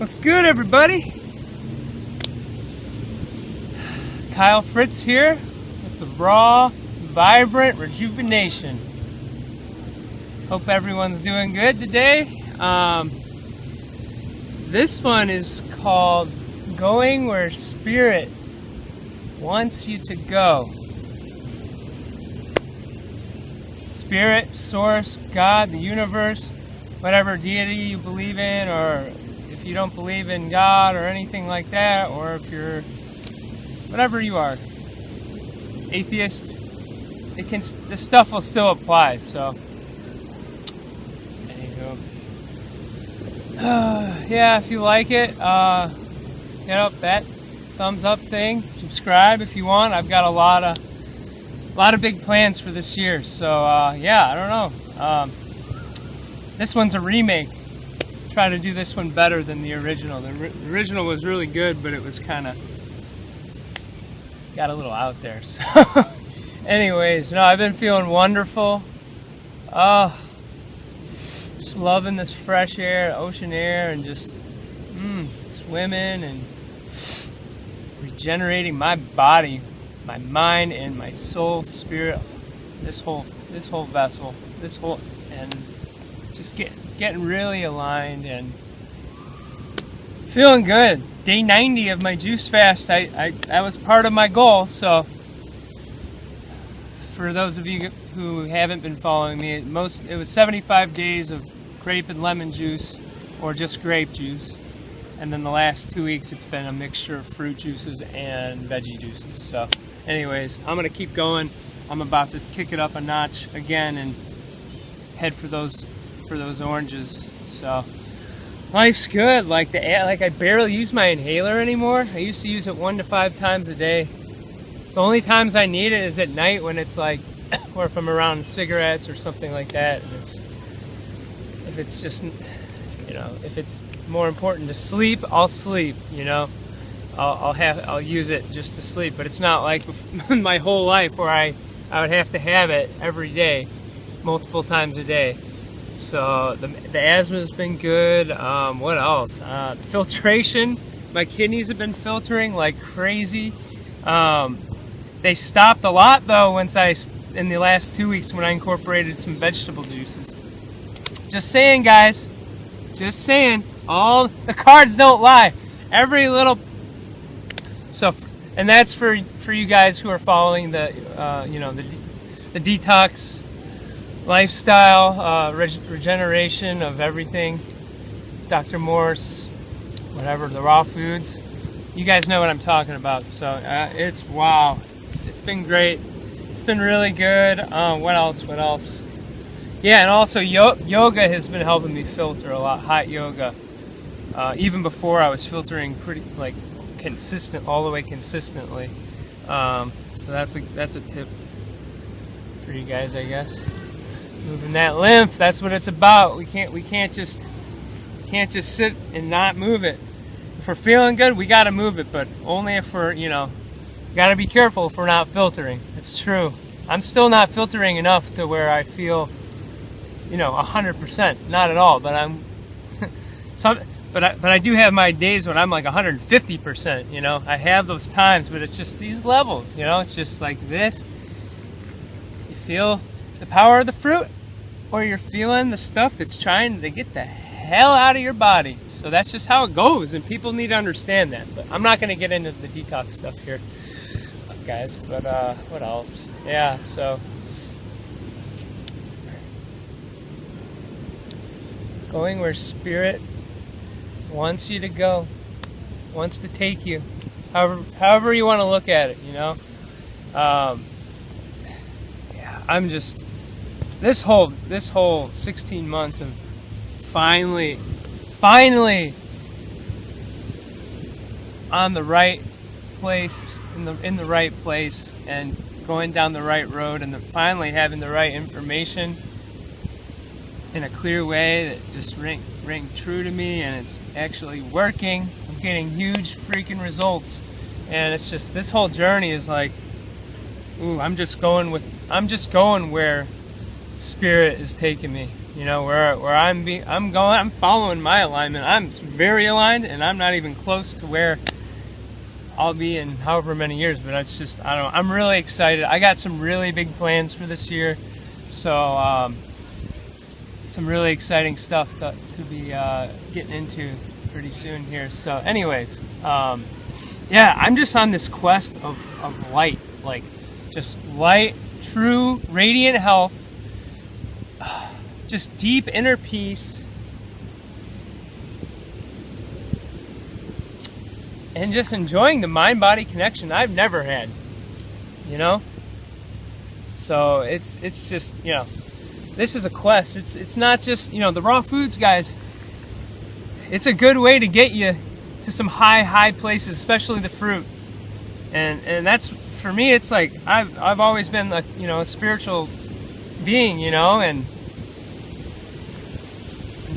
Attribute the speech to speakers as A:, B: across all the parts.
A: What's good, everybody? Kyle Fritz here with the raw, vibrant rejuvenation. Hope everyone's doing good today. This one is called Going Where Spirit Wants You to Go. Spirit, source, God, the universe, whatever deity you believe in, or if you don't believe in God or anything like that, or if you're whatever you are, atheist, this stuff will still apply. So there you go. Yeah, if you like it, hit up that thumbs up thing, subscribe if you want. I've got a lot of big plans for this year, so yeah, I don't know. This one's a remake. Try to do this one better than the original. The original was really good, but it was kind of got a little out there. So anyways, no, I've been feeling wonderful. Just loving this fresh air, ocean air, and just swimming and regenerating my body, my mind, and my soul, spirit. This whole vessel, and just getting really aligned and feeling good. Day 90 of my juice fast. That was part of my goal. So for those of you who haven't been following me, it was 75 days of grape and lemon juice, or just grape juice, and then the last 2 weeks it's been a mixture of fruit juices and veggie juices. So anyways, I'm gonna keep going. I'm about to kick it up a notch again and head for those oranges. So life's good. Like I barely use my inhaler anymore. I used to use it 1 to 5 times a day. The only times I need it is at night when it's like, or if I'm around cigarettes or something like that. And if it's just, if it's more important to sleep, I'll sleep. I'll use it just to sleep. But it's not like my whole life where I would have to have it every day, multiple times a day. So the asthma's been good. What else? Filtration. My kidneys have been filtering like crazy. They stopped a lot though in the last 2 weeks when I incorporated some vegetable juices. Just saying, guys. Just saying. All the cards don't lie. Every little. So, and that's for you guys who are following the detox lifestyle, regeneration of everything, Dr. Morse, whatever, the raw foods. You guys know what I'm talking about. So it's wow. It's been great. It's been really good. What else? Yeah, and also yoga has been helping me filter a lot. Hot yoga. Even before I was filtering pretty consistent, all the way consistently. So that's a tip for you guys, I guess. Moving that lymph, that's what it's about. We can't just sit and not move it. If we're feeling good, we gotta move it, but only if we're, gotta be careful if we're not filtering. It's true. I'm still not filtering enough to where I feel, 100%. Not at all, but I'm but I do have my days when I'm like 150%, I have those times, but it's just these levels, it's just like this. You feel the power of the fruit, or you're feeling the stuff that's trying to get the hell out of your body. So that's just how it goes, and people need to understand that. But I'm not going to get into the detox stuff here, guys. But what else? Yeah, so going where spirit wants you to go, wants to take you, however you want to look at it, yeah, I'm just this whole 16 months of finally on the right place, in the right place, and going down the right road, and finally having the right information in a clear way that just ring true to me, and it's actually working. I'm getting huge freaking results, and it's just, this whole journey is like, ooh, I'm just going where spirit is taking me. You know, where I'm following my alignment. I'm very aligned, and I'm not even close to where I'll be in however many years. But it's just, I don't know, I'm really excited. I got some really big plans for this year, so some really exciting stuff to be getting into pretty soon here. So anyways, yeah, I'm just on this quest of light, like just light, true, radiant health, just deep inner peace, and just enjoying the mind-body connection I've never had, you know? So it's just, you know, this is a quest. It's not just, you know, the raw foods, guys. It's a good way to get you to some high places, especially the fruit. And that's, for me, it's like I've always been like, you know, a spiritual being, you know, and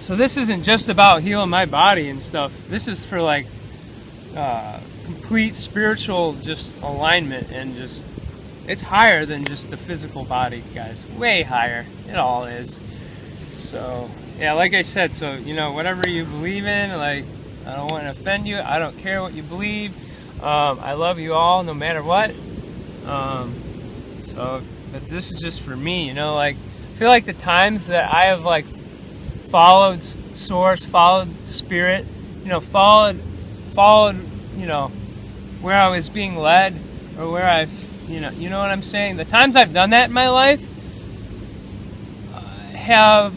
A: so this isn't just about healing my body and stuff. This is for like complete spiritual just alignment, and just, it's higher than just the physical body, guys. Way higher. It all is. So yeah, like I said, so, you know, whatever you believe in, like, I don't want to offend you. I don't care what you believe. I love you all no matter what. So, but this is just for me, you know, like, I feel like the times that I have like followed source, followed spirit, you know, followed, you know, where I was being led, or where I've, you know what I'm saying? The times I've done that in my life have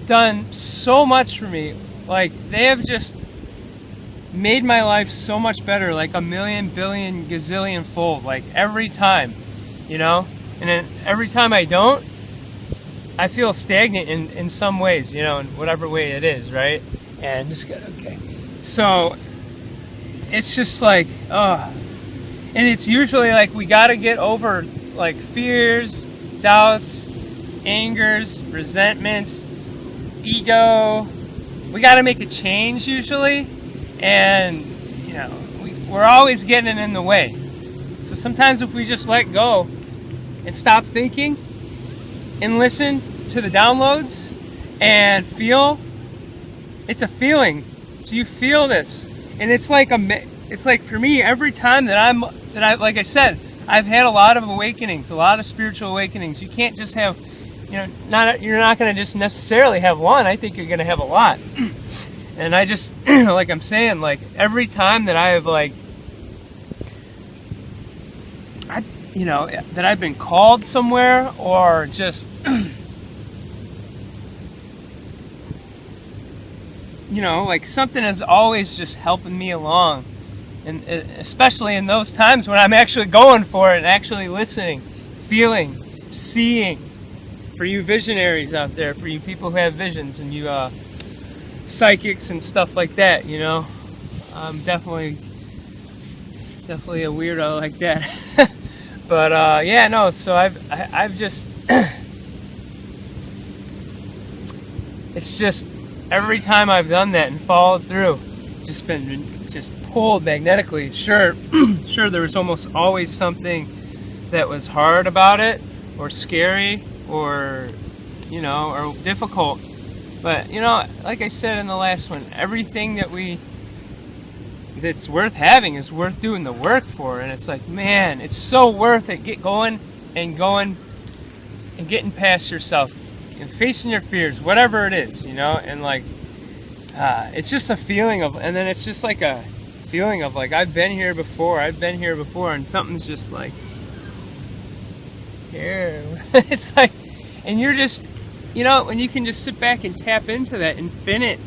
A: done so much for me. Like, they have just made my life so much better, like a million, billion, gazillion fold, like every time, you know? And then every time I don't, I feel stagnant in some ways, you know, in whatever way it is, right? And just get, okay. So it's just like, and it's usually like we got to get over like fears, doubts, angers, resentments, ego. We got to make a change usually, and you know, we're always getting in the way. So sometimes if we just let go and stop thinking and listen to the downloads and feel, it's a feeling. So you feel this, and it's like for me, every time that I like I said, I've had a lot of awakenings, a lot of spiritual awakenings. You can't just have, you know, you're not going to just necessarily have one. I think you're going to have a lot. And I just, like I'm saying, like every time that I have like, you know, that I've been called somewhere, or just, you know, like something is always just helping me along. And especially in those times when I'm actually going for it and actually listening, feeling, seeing. For you visionaries out there, for you people who have visions, and you psychics and stuff like that, you know, I'm definitely a weirdo like that. But yeah, no. So I've just, it's just every time I've done that and followed through, just been pulled magnetically. Sure, there was almost always something that was hard about it, or scary, or, you know, or difficult. But, you know, like I said in the last one, everything that's worth having is worth doing the work for. And it's like, man, it's so worth it. Get going and getting past yourself and facing your fears, whatever it is, you know. And like, it's just a feeling of, and then it's just like a feeling of like, I've been here before, and something's just like, here. It's like, and you're just, you know, when you can just sit back and tap into that infinite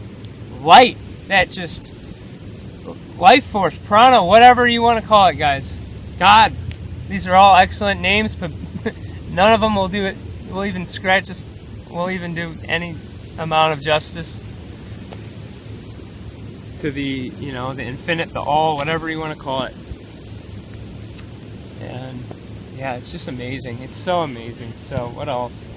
A: light, that just life force, prana, whatever you want to call it, guys. God, these are all excellent names, but none of them will do it. Will even scratch us. Will even do any amount of justice to the, you know, the infinite, the all, whatever you want to call it. And yeah, it's just amazing. It's so amazing. So what else?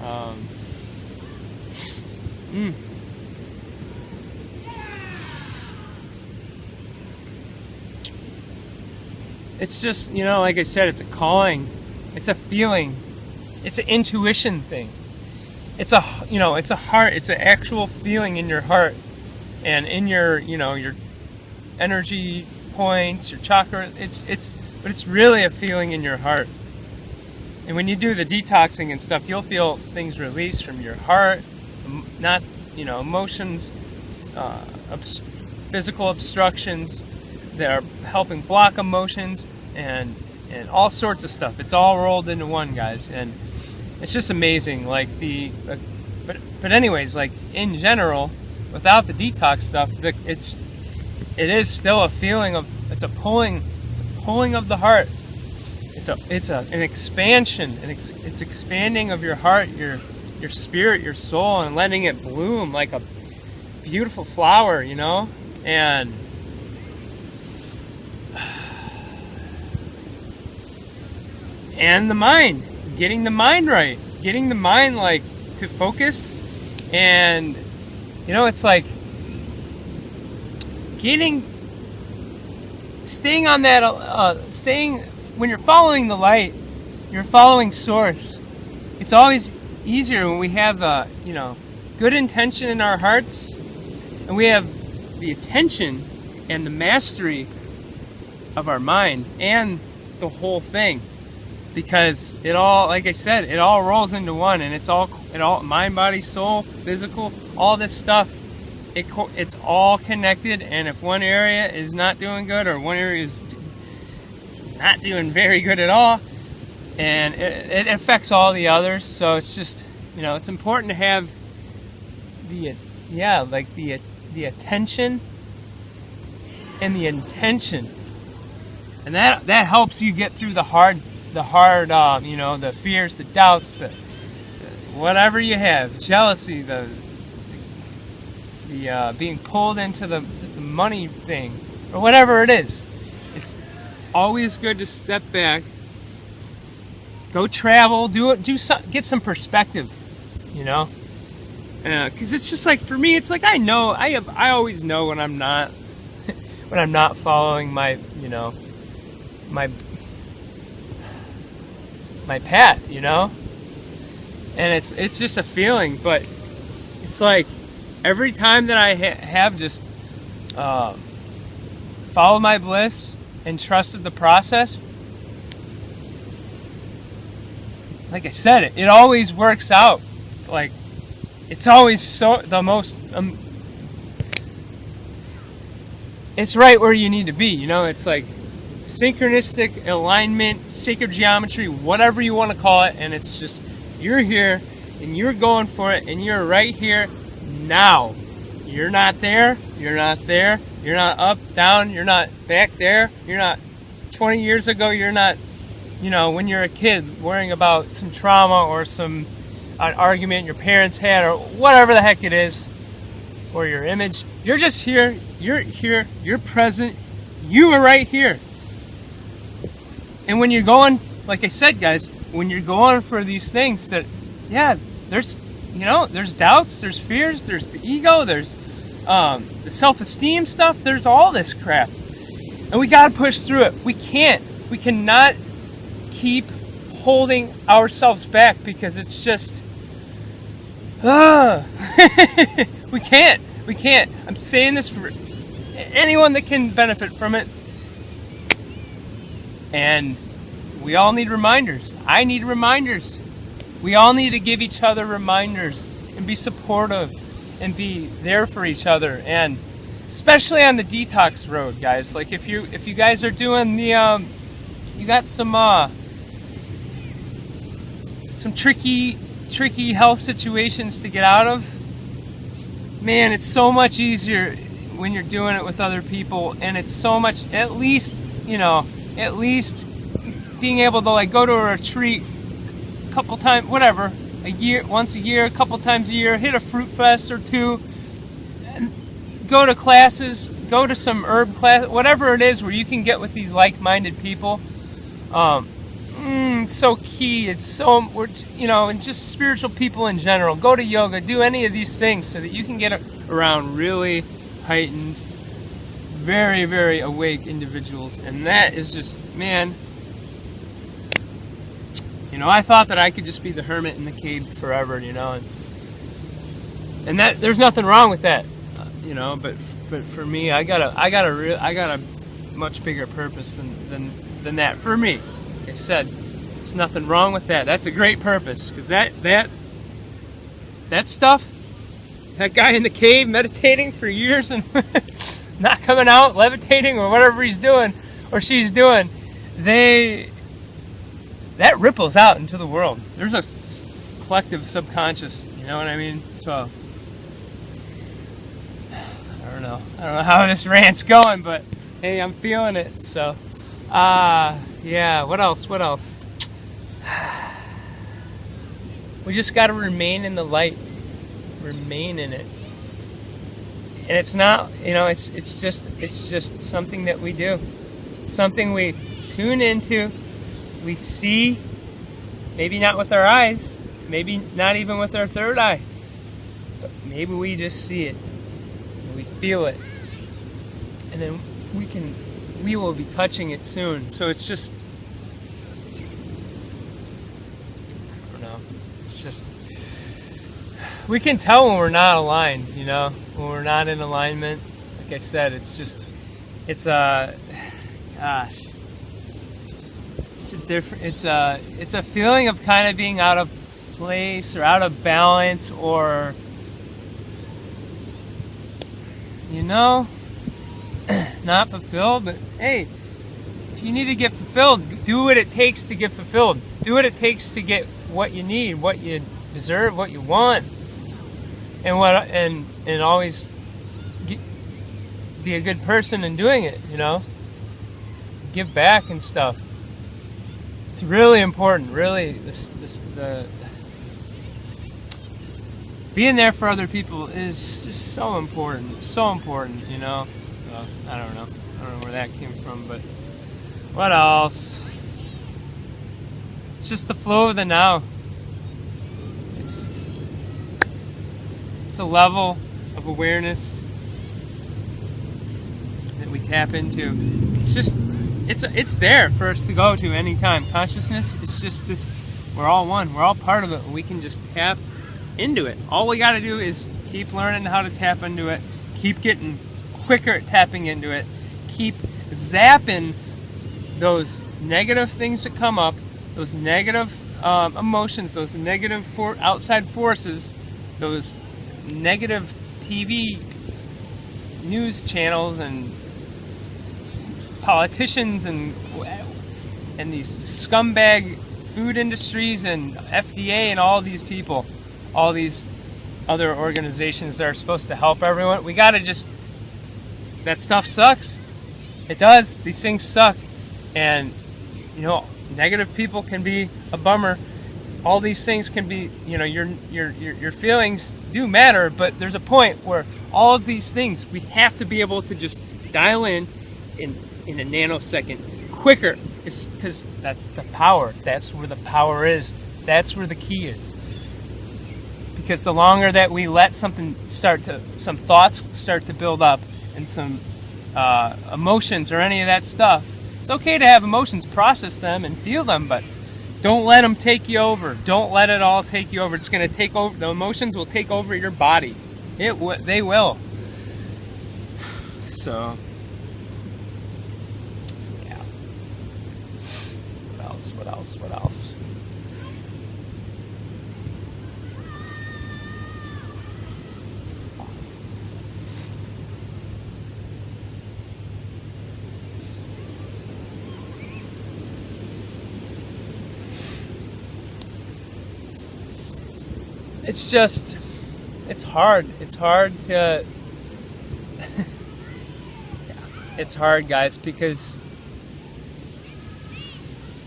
A: It's just, you know, like I said, it's a calling. It's a feeling. It's an intuition thing. it's a, you know, it's a heart, it's an actual feeling in your heart and in your, you know, your energy points, your chakra. But it's really a feeling in your heart. And when you do the detoxing and stuff, you'll feel things released from your heart, not, you know, emotions, physical obstructions that are helping block emotions, and all sorts of stuff. It's all rolled into one, guys, and it's just amazing. Like but anyways, like in general, without the detox stuff, it is still a feeling of, it's a pulling of the heart. It's an expansion, and it's expanding of your heart, your spirit, your soul, and letting it bloom like a beautiful flower, you know. And the mind, getting the mind right, getting the mind like to focus, and you know, it's like staying on that, when you're following the light, you're following source. It's always easier when we have you know, good intention in our hearts, and we have the attention and the mastery of our mind and the whole thing, because it all, like I said, it all rolls into one, and it all mind, body, soul, physical, all this stuff. It's all connected, and if one area is not doing good, or one area is not doing very good at all, and it affects all the others. So it's just, you know, it's important to have the attention and the intention, and that helps you get through the hard, you know, the fears, the doubts, the whatever you have, jealousy, the being pulled into the money thing, or whatever it is. It's always good to step back, go travel, get some perspective, you know. Because it's just like, for me, it's like, I always know when I'm not following my, you know, my path, you know. And it's just a feeling, but it's like every time that I have just followed my bliss and trusted the process, like I said, it always works out. Like, it's always the most it's right where you need to be, you know. It's like synchronistic alignment, sacred geometry, whatever you want to call it, and it's just, you're here and you're going for it, and you're right here now. You're not there, you're not there, you're not up, down, you're not back there, you're not 20 years ago, you're not, you know, when you're a kid worrying about some trauma or an argument your parents had, or whatever the heck it is, or your image. You're just here, you're present, you are right here. And when you're going, like I said, guys, when you're going for these things that, yeah, there's, you know, there's doubts, there's fears, there's the ego, there's the self-esteem stuff, there's all this crap. And we gotta push through it. We cannot keep holding ourselves back, because it's just, we can't. I'm saying this for anyone that can benefit from it. And we all need reminders. I need reminders. We all need to give each other reminders and be supportive and be there for each other. And especially on the detox road, guys. Like, if you guys are doing the you got some tricky health situations to get out of, man, it's so much easier when you're doing it with other people. And it's so much, at least being able to, like, go to a retreat a couple times, whatever, once a year, a couple times a year, hit a fruit fest or two, and go to classes, go to some herb class, whatever it is, where you can get with these like-minded people. It's so key. It's so, you know, and just spiritual people in general. Go to yoga, do any of these things, so that you can get around really heightened, very, very awake individuals. And that is just, man, you know, I thought that I could just be the hermit in the cave forever, you know, and And that there's nothing wrong with that, you know. But for me, I got a much bigger purpose than that. For me, like I said, there's nothing wrong with that. That's a great purpose, because that stuff, that guy in the cave meditating for years and not coming out, levitating or whatever he's doing or she's doing, that ripples out into the world. There's a collective subconscious, you know what I mean? So I don't know how this rant's going, but hey, I'm feeling it. So yeah, what else? We just got to remain in the light, remain in it. And it's not, you know, it's just something that we do, something we tune into, we see, maybe not with our eyes, maybe not even with our third eye, but maybe we just see it, and we feel it, and then we will be touching it soon. So it's just, I don't know, it's just, we can tell when we're not aligned, you know, when we're not in alignment. Like I said, it's a feeling of kind of being out of place or out of balance, or, you know, not fulfilled. But hey, if you need to get fulfilled, do what it takes to get fulfilled. Do what it takes to get what you need, what you deserve, what you want. And always be a good person in doing it, you know? Give back and stuff. It's really important, really. The being there for other people is just so important, you know? So, I don't know where that came from, but what else? It's just the flow of the now. It's a level of awareness that we tap into. It's just, it's there for us to go to anytime. Consciousness, it's just this, we're all one, we're all part of it, and we can just tap into it. All we got to do is keep learning how to tap into it, keep getting quicker at tapping into it, keep zapping those negative things that come up, those negative emotions, those negative outside forces, those negative TV news channels and politicians and these scumbag food industries and FDA and all these people, all these other organizations that are supposed to help everyone. We gotta just, that stuff sucks. It does. These things suck. And, you know, negative people can be a bummer. All these things can be, you know, your feelings do matter, but there's a point where all of these things, we have to be able to just dial in a nanosecond quicker, because that's the power. That's where the power is. That's where the key is. Because the longer that we let some thoughts start to build up, and some emotions or any of that stuff, it's okay to have emotions, process them and feel them, but don't let them take you over. Don't let it all take you over. It's going to take over. The emotions will take over your body. They will. So, yeah. What else? It's just, it's hard. It's hard to, it's hard, guys, because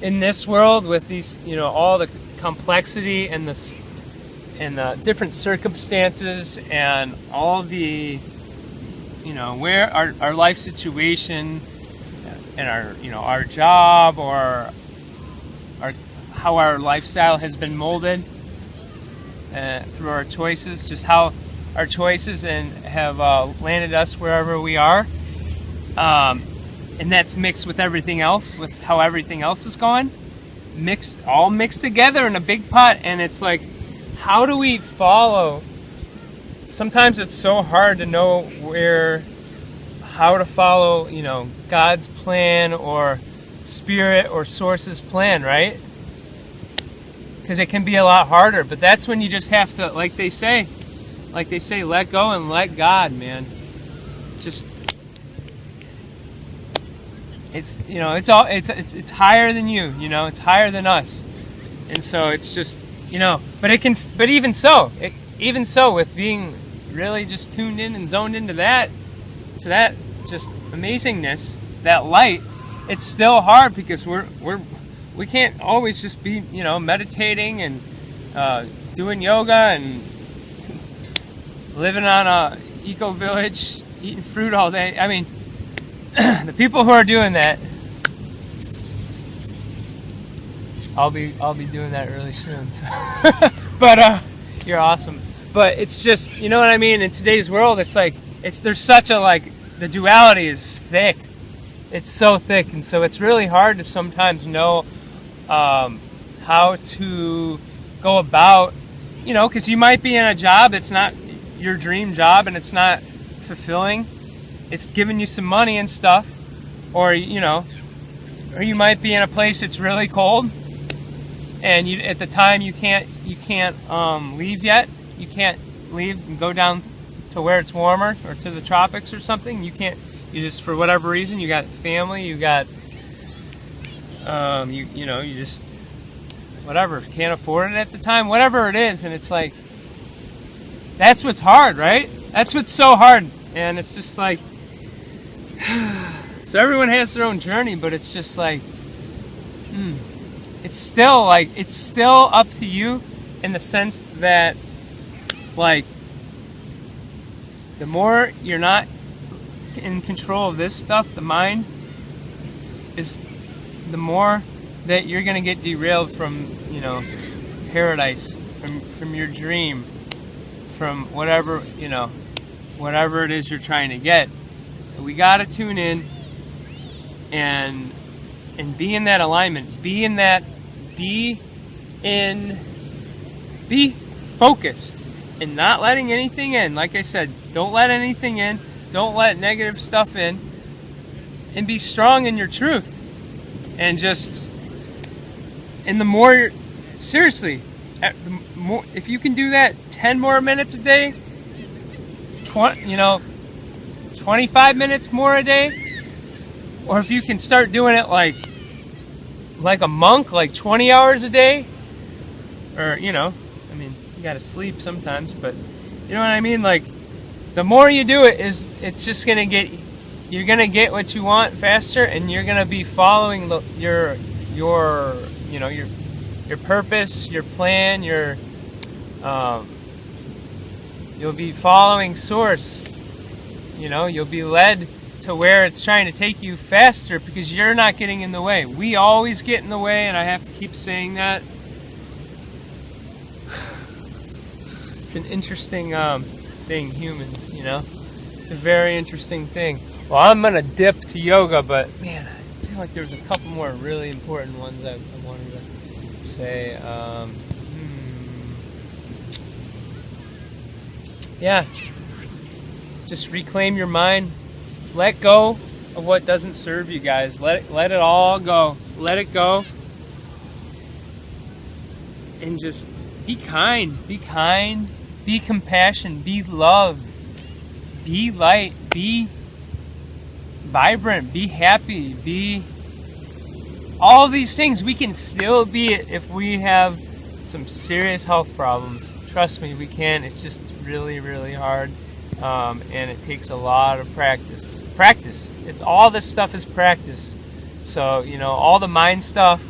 A: in this world with these, you know, all the complexity and the different circumstances and all the, you know, where our life situation and our, you know, our job or how our lifestyle has been molded through our choices, just how our choices and have landed us wherever we are, and that's mixed with everything else, with how everything else is going, all mixed together in a big pot. And it's like, how do we follow sometimes it's so hard to know how to follow, God's plan or spirit or source's plan, right? Because it can be a lot harder. But that's when you just have to, like they say, let go and let God, man. Just, it's it's higher than you, it's higher than us, and so it's just, but even so, with being really just tuned in and zoned into that just amazingness, that light, it's still hard because we can't always just be, meditating and doing yoga and living on a eco village, eating fruit all day. I mean, the people who are doing that, I'll be doing that really soon. So. But you're awesome. But it's just, you know what I mean? In today's world, it's like there's such a the duality is thick. It's so thick, and so it's really hard to sometimes know how to go about, because you might be in a job that's not your dream job and it's not fulfilling. It's giving you some money and stuff, or you might be in a place that's really cold, and at the time you can't leave yet. You can't leave and go down to where it's warmer or to the tropics or something. You can't. You just, for whatever reason, you got family, you got you just whatever, can't afford it at the time, whatever it is, and it's like that's what's hard, right? That's what's so hard, and it's just like. So everyone has their own journey, but it's just like, it's still up to you, in the sense that, the more you're not in control of this stuff, the mind, is the more that you're going to get derailed from, paradise, from your dream, from whatever it is you're trying to get. We got to tune in and be in that alignment, be focused and not letting anything in. Like I said, don't let anything in, don't let negative stuff in, and be strong in your truth. And the more, seriously, if you can do that 10 more minutes a day, 25 minutes more a day, or if you can start doing it like a monk, 20 hours a day, or I mean, you gotta sleep sometimes, but you know what I mean, the more you do it, it's just gonna you're gonna get what you want faster, and you're gonna be following your purpose, your plan, you'll be following source. You'll be led to where it's trying to take you faster, because you're not getting in the way. We always get in the way, and I have to keep saying that. It's an interesting thing, humans, It's a very interesting thing. Well, I'm going to dip to yoga, but, man, I feel like there's a couple more really important ones I wanted to say. Yeah. Just reclaim your mind. Let go of what doesn't serve you, guys. Let it all go. Let it go. And just be kind. Be kind. Be compassion. Be love. Be light. Be vibrant. Be happy. Be all these things. We can still be it if we have some serious health problems. Trust me, we can. It's just really, really hard. And it takes a lot of practice. It's all this stuff is practice. So, all the mind stuff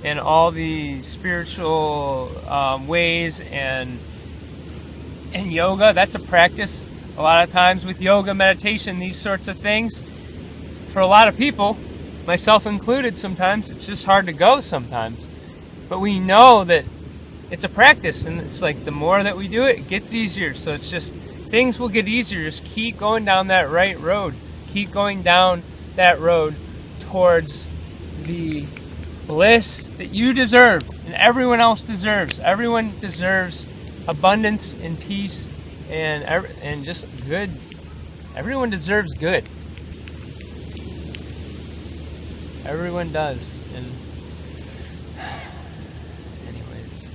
A: and all the spiritual ways and yoga, that's a practice. A lot of times with yoga, meditation, these sorts of things, for a lot of people, myself included sometimes, it's just hard to go sometimes. But we know that it's a practice, and it's the more that we do it, it gets easier. So it's just, things will get easier. Just keep going down that right road. Keep going down that road towards the bliss that you deserve and everyone else deserves. Everyone deserves abundance and peace and just good. Everyone deserves good. Everyone does. And anyways,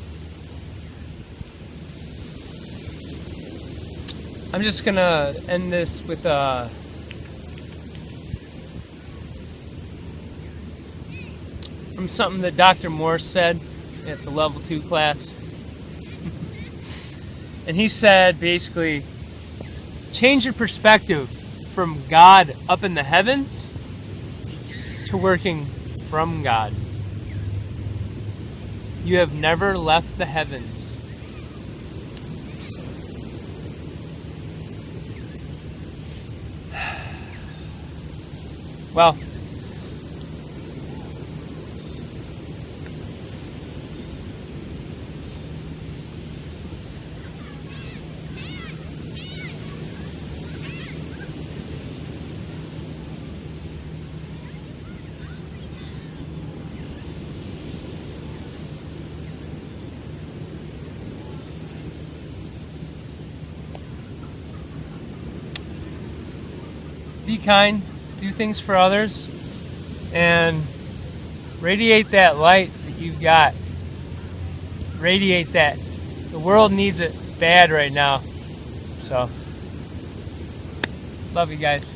A: I'm just gonna end this with from something that Dr. Morse said at the level 2 class. And he said basically, change your perspective from God up in the heavens to working from God. You have never left the heavens. Well, be kind, do things for others, and radiate that light that you've got. Radiate that. The world needs it bad right now. So, love you guys.